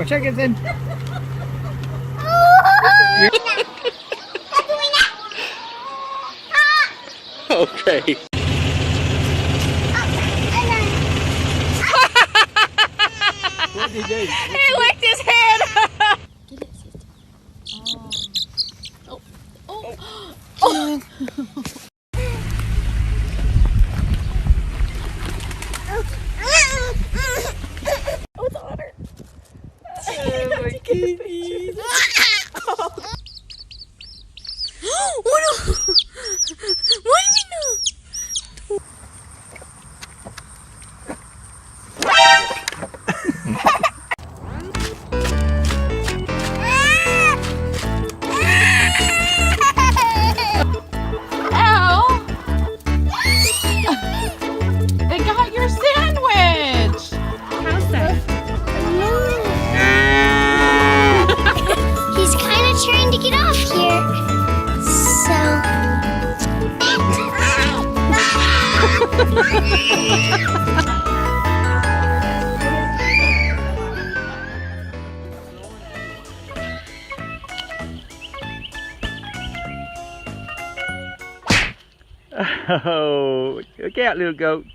check it then. Okay. What did he do? He licked his head. Get it, sister. Oh. Oh, it's otter. Oh my goodness. Oh no! What did we know? Ow! They got your sandwich! How's that? He's kind of trying to get off here. Oh, look out, little goat.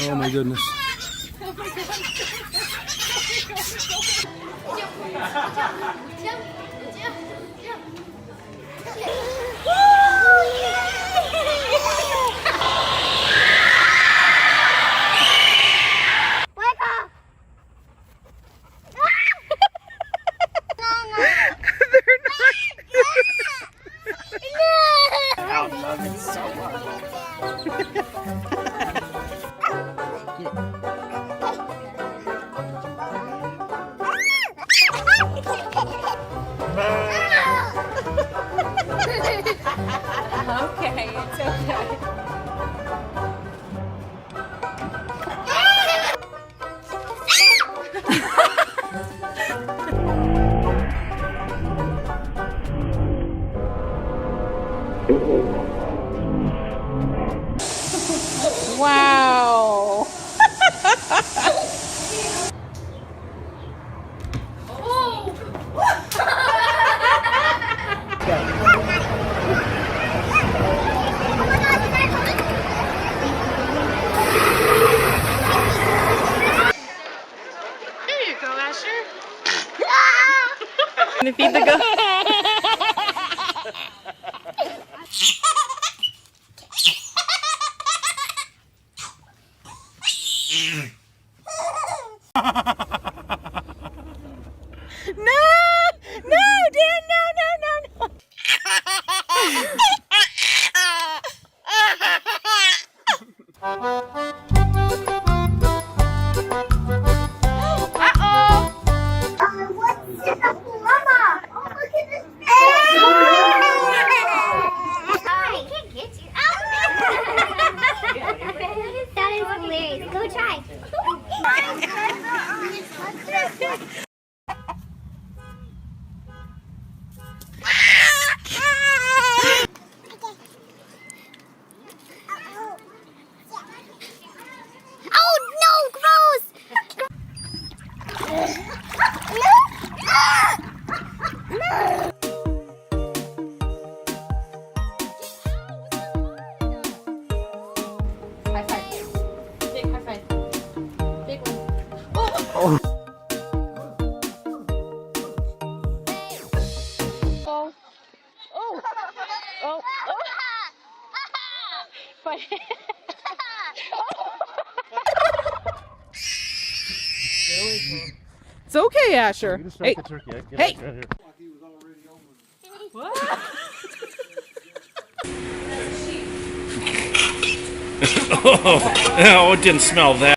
Oh my goodness. Okay, it's okay. Wow. There you go, Asher. Gonna feed the goat. No! No, Dan! No, no, no, no! Uh-oh! I can't get you. That is hilarious. Go try. High five. Big high five. Big one. Oh. Oh. Oh. Oh. Oh. But it's okay, Asher. Hey. Hey. What? Oh, it didn't smell that.